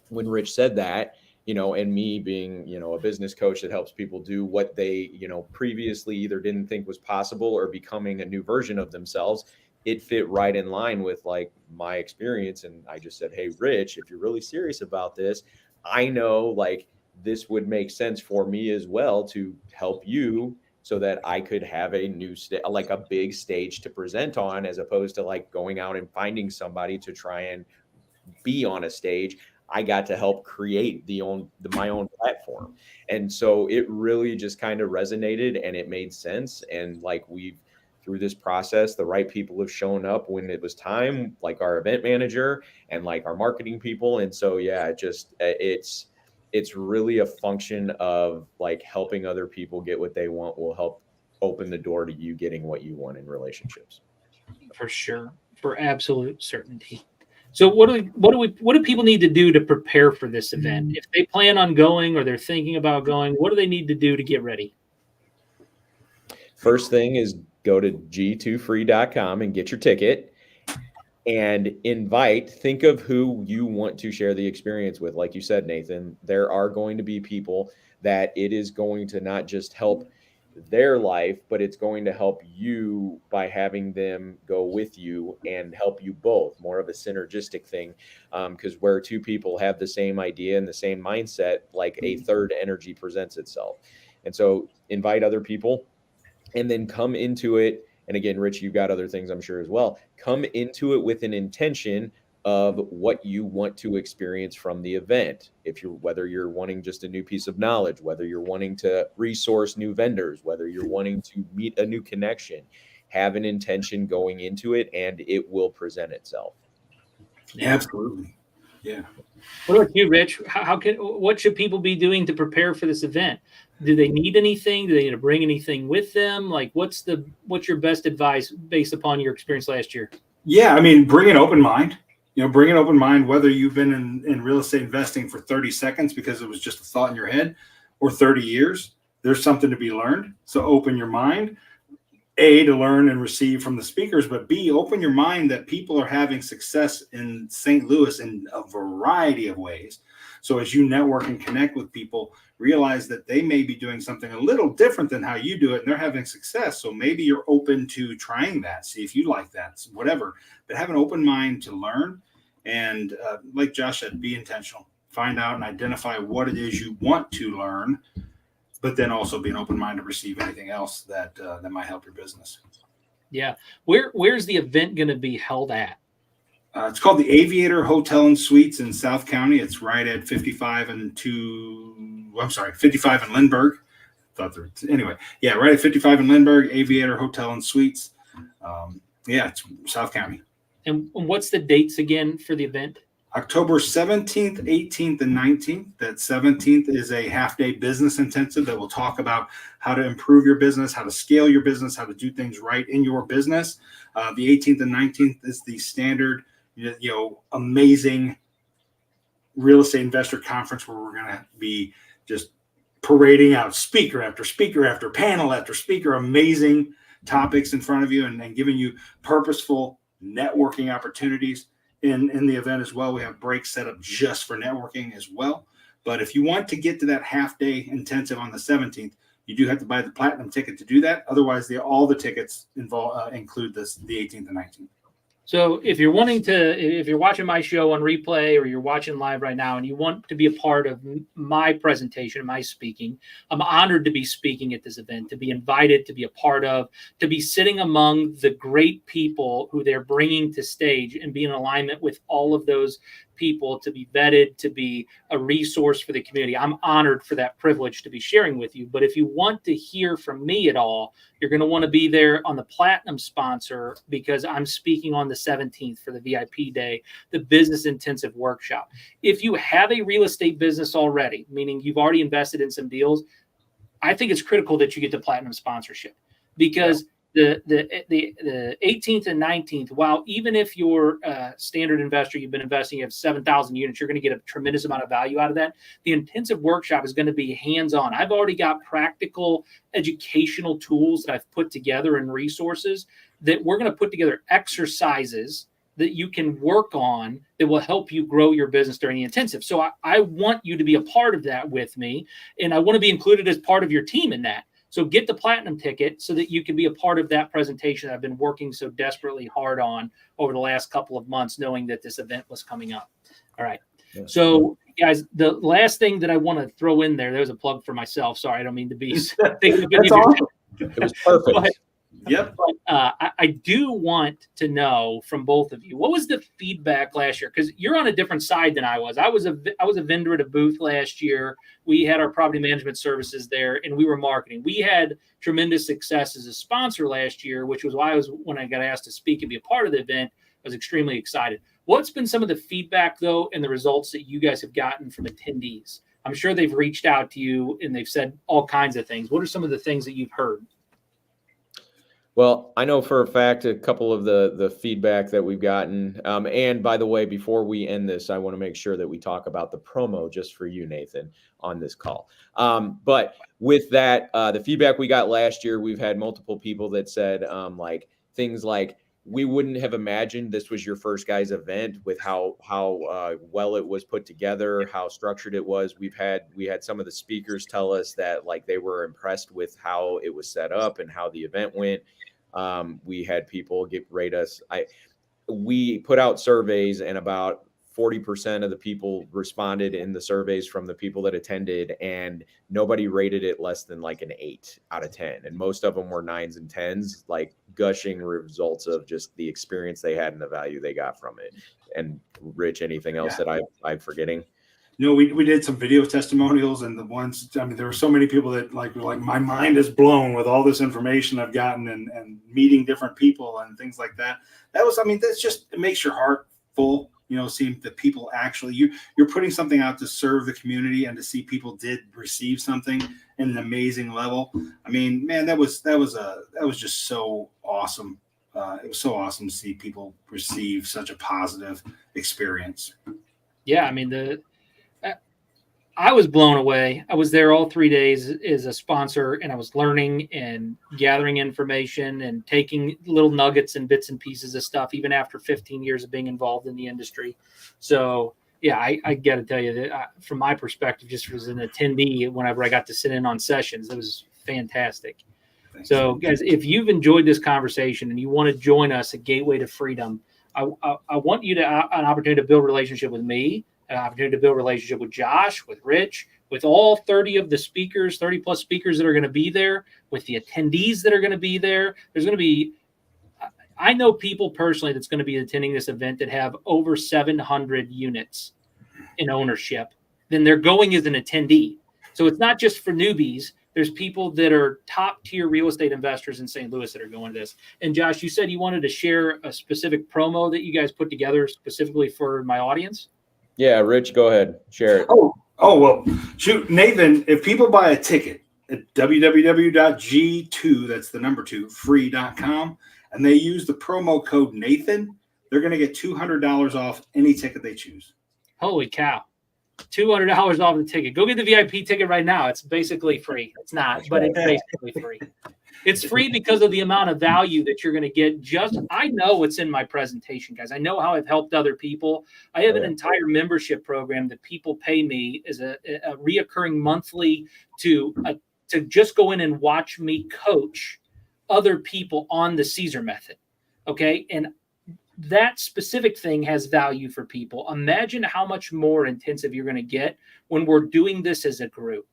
when Rich said that, and me being, a business coach that helps people do what they, previously either didn't think was possible or becoming a new version of themselves, it fit right in line with like my experience. And I just said, hey, Rich, if you're really serious about this, I know like this would make sense for me as well to help you so that I could have a new like a big stage to present on, as opposed to like going out and finding somebody to try and be on a stage. I got to help create my own platform. And so it really just kind of resonated and it made sense. And like through this process, the right people have shown up when it was time, like our event manager and like our marketing people. And so, yeah, it's really a function of like helping other people get what they want will help open the door to you getting what you want in relationships. For sure. For absolute certainty. So what do people need to do to prepare for this event? If they plan on going or they're thinking about going, what do they need to do to get ready? First thing is go to g2free.com and get your ticket and think of who you want to share the experience with. Like you said, Nathan, there are going to be people that it is going to not just help their life, but it's going to help you by having them go with you and help you both, more of a synergistic thing. Because where two people have the same idea and the same mindset, like a third energy presents itself. And so invite other people and then come into it. And again, Rich, you've got other things I'm sure as well. Come into it with an intention of what you want to experience from the event. Whether you're wanting just a new piece of knowledge, whether you're wanting to resource new vendors, whether you're wanting to meet a new connection, have an intention going into it and it will present itself. Absolutely. Yeah. What about you, Rich? What should people be doing to prepare for this event? Do they need anything? Do they need to bring anything with them? Like what's your best advice based upon your experience last year? Yeah. I mean, bring an open mind. Bring an open mind, whether you've been in real estate investing for 30 seconds because it was just a thought in your head or 30 years, there's something to be learned. So open your mind, A, to learn and receive from the speakers, but B, open your mind that people are having success in St. Louis in a variety of ways. So as you network and connect with people, realize that they may be doing something a little different than how you do it and they're having success. So maybe you're open to trying that, see if you like that, whatever, but have an open mind to learn. And like Josh said, be intentional, find out and identify what it is you want to learn, but then also be an open mind to receive anything else that might help your business. Yeah. Where's the event going to be held at? It's called the Aviator Hotel and Suites in South County. It's right at 55 and Lindbergh. Anyway, yeah, right at 55 and Lindbergh, Aviator Hotel and Suites. It's South County. And what's the dates again for the event? October 17th, 18th, and 19th. That 17th is a half-day business intensive that will talk about how to improve your business, how to scale your business, how to do things right in your business. The 18th and 19th is the standard, amazing real estate investor conference where we're going to be just parading out speaker after speaker after panel after speaker, amazing topics in front of you and giving you purposeful networking opportunities. In the event as well, we have breaks set up just for networking as well. But if you want to get to that half-day intensive on the 17th, you do have to buy the platinum ticket to do that. Otherwise, all the tickets include the 18th and 19th. So if you're watching my show on replay or you're watching live right now and you want to be a part of my presentation, my speaking, I'm honored to be speaking at this event, to be invited, to be a part of, to be sitting among the great people who they're bringing to stage and be in alignment with all of those people, to be vetted, to be a resource for the community. I'm honored for that privilege to be sharing with you. But if you want to hear from me at all, you're going to want to be there on the platinum sponsor because I'm speaking on the 17th for the VIP day, the business intensive workshop. If you have a real estate business already, meaning you've already invested in some deals, I think it's critical that you get the platinum sponsorship because the 18th and 19th, while even if you're a standard investor, you've been investing, you have 7,000 units, you're going to get a tremendous amount of value out of that. The intensive workshop is going to be hands-on. I've already got practical educational tools that I've put together and resources that we're going to put together exercises that you can work on that will help you grow your business during the intensive. So I want you to be a part of that with me, and I want to be included as part of your team in that. So get the platinum ticket so that you can be a part of that presentation I've been working so desperately hard on over the last couple of months, knowing that this event was coming up. All right. Yeah. So, guys, the last thing that I want to throw in there's a plug for myself. Sorry, I don't mean to be. That's awesome. It was perfect. Yep. But I do want to know from both of you, what was the feedback last year? Because you're on a different side than I was. I was a vendor at a booth last year. We had our property management services there, and we were marketing. We had tremendous success as a sponsor last year, which was why when I got asked to speak and be a part of the event, I was extremely excited. What's been some of the feedback, though, and the results that you guys have gotten from attendees? I'm sure they've reached out to you and they've said all kinds of things. What are some of the things that you've heard? Well, I know for a fact a couple of the feedback that we've gotten. And by the way, before we end this, I want to make sure that we talk about the promo just for you, Nathan, on this call. But with that, the feedback we got last year, we've had multiple people that said like things like, we wouldn't have imagined this was your first guys event with how well it was put together, how structured it was. We had some of the speakers tell us that like they were impressed with how it was set up and how the event went. We had people rate us. We put out surveys, and about 40% of the people responded in the surveys from the people that attended, and nobody rated it less than like an 8 out of 10. And most of them were 9s and 10s, like gushing results of just the experience they had and the value they got from it. And Rich, anything else that I'm forgetting? No, we did some video testimonials, and the ones, I mean, there were so many people that were like, my mind is blown with all this information I've gotten and meeting different people and things like that. That was, I mean, that's just, it makes your heart full. Seeing that people actually, you're putting something out to serve the community, and to see people did receive something in an amazing level. I mean, man, that was just so awesome. It was so awesome to see people receive such a positive experience. Yeah, I mean, I was blown away. I was there all 3 days as a sponsor, and I was learning and gathering information and taking little nuggets and bits and pieces of stuff, even after 15 years of being involved in the industry. So, yeah, I got to tell you that from my perspective, just as an attendee, whenever I got to sit in on sessions, it was fantastic. Thanks. So, guys, if you've enjoyed this conversation and you want to join us at Gateway to Freedom, I want you to an opportunity to build a relationship with me, an opportunity to build a relationship with Josh, with Rich, with all 30 of the speakers, 30 plus speakers that are going to be there, with the attendees that are going to be there. There's going to be, I know people personally that's going to be attending this event that have over 700 units in ownership. Then they're going as an attendee. So it's not just for newbies. There's people that are top tier real estate investors in St. Louis that are going to this. And Josh, you said you wanted to share a specific promo that you guys put together specifically for my audience. Yeah, Rich, go ahead. Share it. Oh, well, shoot, Nathan, if people buy a ticket at www.g2, that's the number 2, free.com, and they use the promo code Nathan, they're going to get $200 off any ticket they choose. Holy cow. $200 off the ticket. Go get the VIP ticket right now. It's basically free. It's not, but it's basically free. It's free because of the amount of value that you're going to get. I know what's in my presentation, guys. I know how I've helped other people. I have an entire membership program that people pay me as a reoccurring monthly to just go in and watch me coach other people on the Caesar method. Okay. And that specific thing has value for people. Imagine how much more intensive you're going to get when we're doing this as a group.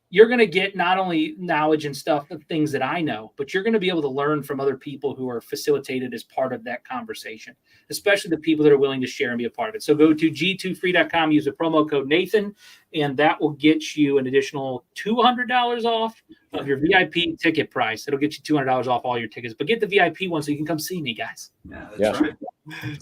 You're going to get not only knowledge and stuff of things that I know, but you're going to be able to learn from other people who are facilitated as part of that conversation, especially the people that are willing to share and be a part of it. So go to g2free.com, use the promo code Nathan, and that will get you an additional $200 off of your VIP ticket price. It'll get you $200 off all your tickets, but get the VIP one so you can come see me, guys. Yeah, that's right.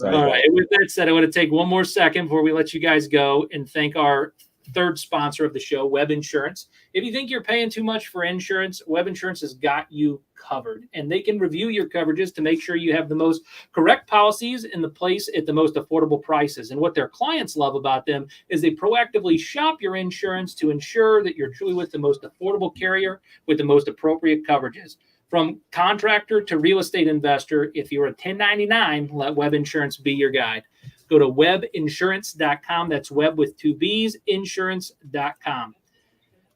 All right. And with that said, I want to take one more second before we let you guys go and thank our third sponsor of the show, Web Insurance. If you think you're paying too much for insurance, Web Insurance has got you covered, and they can review your coverages to make sure you have the most correct policies in the place at the most affordable prices. And what their clients love about them is they proactively shop your insurance to ensure that you're truly with the most affordable carrier with the most appropriate coverages. From contractor to real estate investor, if you're a 1099, let Web Insurance be your guide. Go to webinsurance.com. That's web with 2 B's, insurance.com.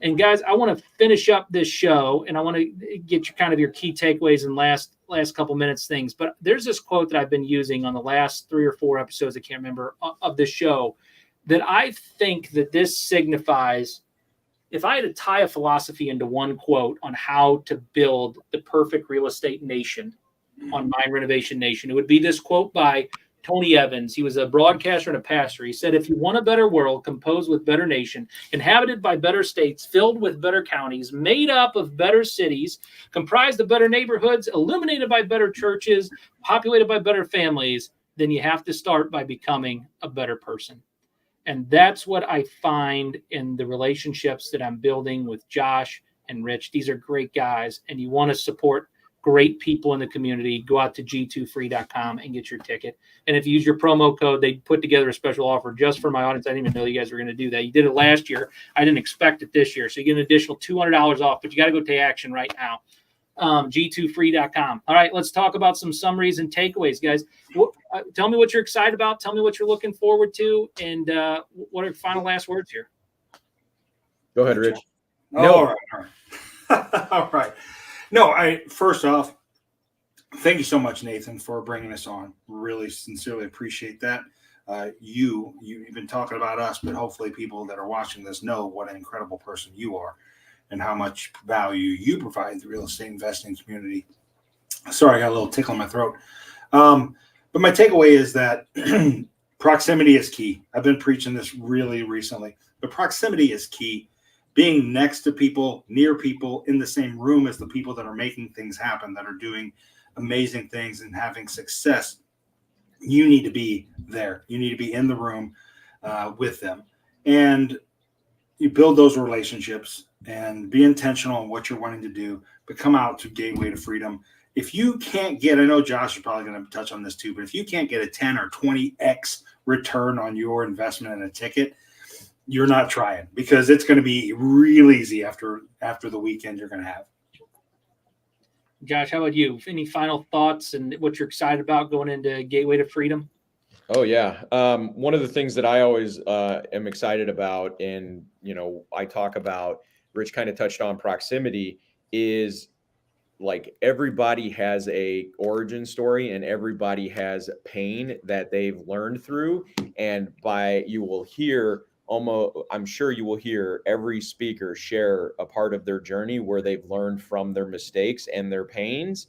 And guys, I want to finish up this show, and I want to get you kind of your key takeaways and last couple minutes things. But there's this quote that I've been using on the last 3 or 4 episodes, I can't remember, of this show, that I think that this signifies if I had to tie a philosophy into one quote on how to build the perfect real estate nation on my Renovation Nation, it would be this quote by Tony Evans. He was a broadcaster and a pastor. He said, if you want a better world composed with better nation, inhabited by better states, filled with better counties, made up of better cities, comprised of better neighborhoods, illuminated by better churches, populated by better families, then you have to start by becoming a better person. And that's what I find in the relationships that I'm building with Josh and Rich. These are great guys, and you want to support great people in the community. Go out to g2free.com and get your ticket. And if you use your promo code, they put together a special offer just for my audience. I didn't even know you guys were going to do that. You did it last year. I didn't expect it this year. So you get an additional $200 off, but you got to go take action right now. G2free.com. All right, let's talk about some summaries and takeaways, guys. Tell me what you're excited about. Tell me what you're looking forward to. And what are your final last words here? Go ahead, Rich. No. All right. All right. No, first off, thank you so much, Nathan, for bringing us on. Really sincerely appreciate that. You've been talking about us, but hopefully people that are watching this know what an incredible person you are and how much value you provide the real estate investing community. Sorry, I got a little tickle in my throat. But my takeaway is that proximity is key. I've been preaching this really recently, but proximity is key. Being next to people, near people, in the same room as the people that are making things happen, that are doing amazing things and having success. You need to be there. You need to be in the room with them. And you build those relationships and be intentional on what you're wanting to do, but come out to Gateway to Freedom. If you can't get, I know Josh is probably going to touch on this too, but if you can't get a 10 or 20x return on your investment in a ticket, you're not trying, because it's going to be real easy after the weekend you're going to have. Josh, how about you? Any final thoughts and what you're excited about going into Gateway to Freedom? Oh, yeah. One of the things that I always am excited about, and, I talk about, Rich kind of touched on proximity, is like everybody has a origin story and everybody has pain that they've learned through. And you will hear I'm sure you will hear every speaker share a part of their journey where they've learned from their mistakes and their pains,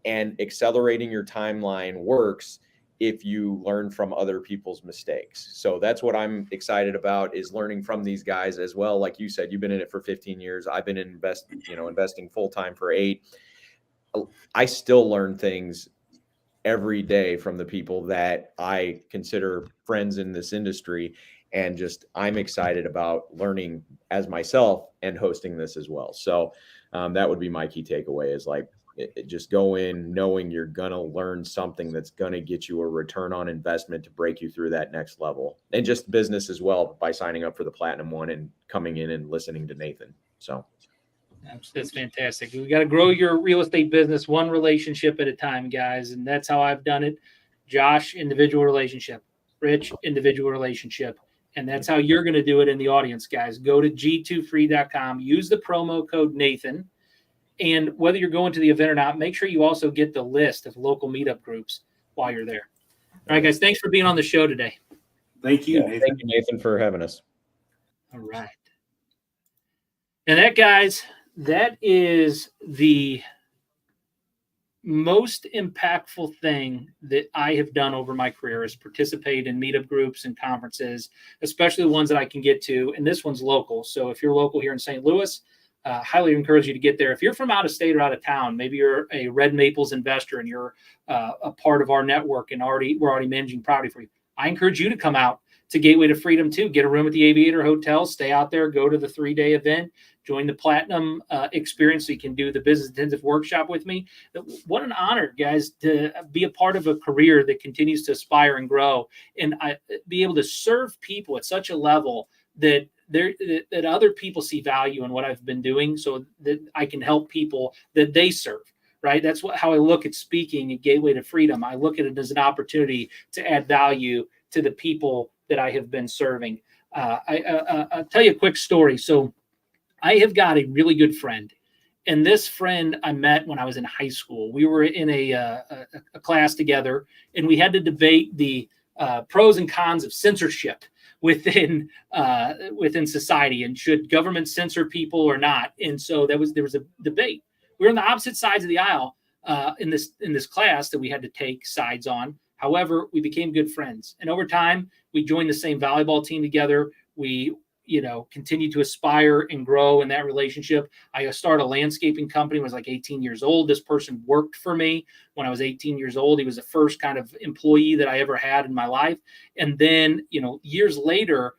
and accelerating your timeline works if you learn from other people's mistakes. So that's what I'm excited about, is learning from these guys as well. Like you said, you've been in it for 15 years. I've been investing full-time for 8. I still learn things every day from the people that I consider friends in this industry. And I'm excited about learning as myself and hosting this as well. So that would be my key takeaway, is just go in knowing you're going to learn something that's going to get you a return on investment to break you through that next level. And just business as well, by signing up for the Platinum one and coming in and listening to Nathan. So that's fantastic. We got to grow your real estate business one relationship at a time, guys. And that's how I've done it. Josh, individual relationship. Rich, individual relationship. And that's how you're going to do it in the audience, guys. Go to g2free.com, use the promo code Nathan. And whether you're going to the event or not, make sure you also get the list of local meetup groups while you're there. All right, guys, thanks for being on the show today. Thank you, Nathan. Thank you, Nathan, for having us. All right. And that, guys, that is the most impactful thing that I have done over my career, is participate in meetup groups and conferences, especially the ones that I can get to. And this one's local. So if you're local here in St. Louis, highly encourage you to get there. If you're from out of state or out of town, maybe you're a Red Maples investor and you're a part of our network and we're already managing property for you, I encourage you to come out to Gateway to Freedom too. Get a room at the Aviator Hotel, stay out there, go to the 3-day event, join the Platinum experience so you can do the business intensive workshop with me. What an honor, guys, to be a part of a career that continues to aspire and grow, and be able to serve people at such a level that that other people see value in what I've been doing, so that I can help people that they serve. Right? That's how I look at speaking at Gateway to Freedom. I look at it as an opportunity to add value to the people that I have been serving. I'll tell you a quick story. So I have got a really good friend, and this friend I met when I was in high school. We were in a class together, and we had to debate the pros and cons of censorship within society, and should government censor people or not. And so there was a debate. We were on the opposite sides of the aisle in this class that we had to take sides on. However, we became good friends, and over time we joined the same volleyball team together. We continued to aspire and grow in that relationship. I started a landscaping company when I was like 18 years old. This person worked for me when I was 18 years old. He was the first kind of employee that I ever had in my life. And then, years later,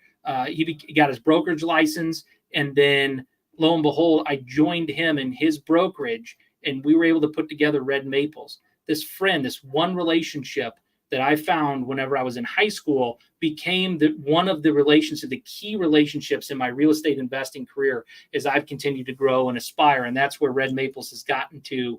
he got his brokerage license. And then lo and behold, I joined him in his brokerage, and we were able to put together Red Maples. This friend, this one relationship that I found whenever I was in high school became one of the key relationships in my real estate investing career as I've continued to grow and aspire. And that's where Red Maples has gotten to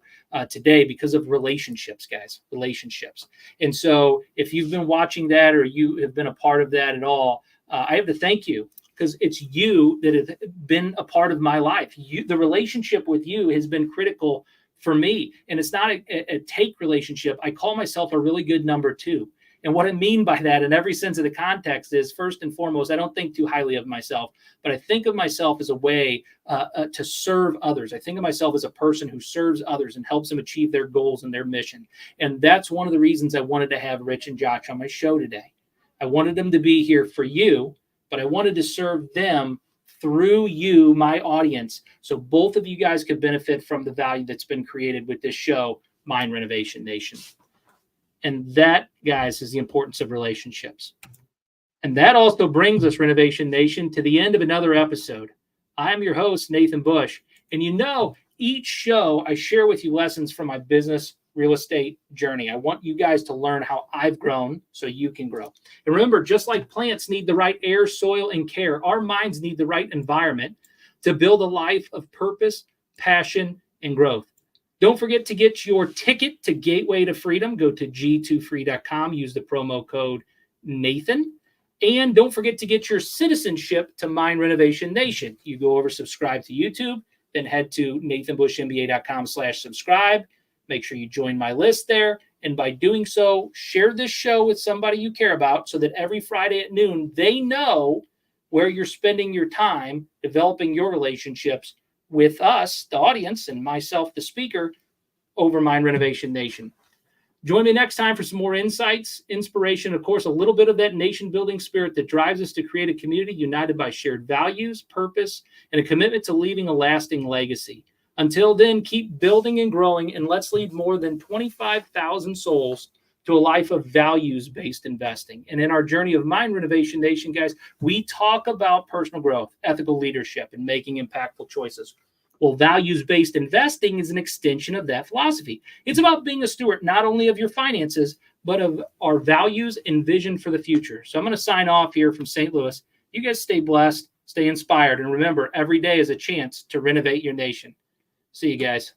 today, because of relationships, guys, relationships. And so if you've been watching that, or you have been a part of that at all, I have to thank you, because it's you that have been a part of my life. The relationship with you has been critical for me. And it's not a take relationship. I call myself a really good number 2. And what I mean by that, in every sense of the context, is first and foremost, I don't think too highly of myself, but I think of myself as a way to serve others. I think of myself as a person who serves others and helps them achieve their goals and their mission. And that's one of the reasons I wanted to have Rich and Josh on my show today. I wanted them to be here for you, but I wanted to serve them through you, my audience, so both of you guys could benefit from the value that's been created with this show, Mind Renovation Nation. And that, guys, is the importance of relationships. And that also brings us, Renovation Nation, to the end of another episode. I'm your host, Nathan Bush. And each show I share with you lessons from my business real estate journey. I want you guys to learn how I've grown so you can grow. And remember, just like plants need the right air, soil, and care, our minds need the right environment to build a life of purpose, passion, and growth. Don't forget to get your ticket to Gateway to Freedom. Go to g2free.com. Use the promo code Nathan. And don't forget to get your citizenship to Mind Renovation Nation. You go over, subscribe to YouTube, then head to nathanbushmba.com/subscribe. Make sure you join my list there. And by doing so, share this show with somebody you care about, so that every Friday at noon, they know where you're spending your time developing your relationships with us, the audience, and myself, the speaker, over Mind Renovation Nation. Join me next time for some more insights, inspiration, of course, a little bit of that nation-building spirit that drives us to create a community united by shared values, purpose, and a commitment to leaving a lasting legacy. Until then, keep building and growing, and let's lead more than 25,000 souls to a life of values-based investing. And in our journey of Mind Renovation Nation, guys, we talk about personal growth, ethical leadership, and making impactful choices. Well, values-based investing is an extension of that philosophy. It's about being a steward not only of your finances, but of our values and vision for the future. So I'm going to sign off here from St. Louis. You guys stay blessed, stay inspired, and remember, every day is a chance to renovate your nation. See you guys.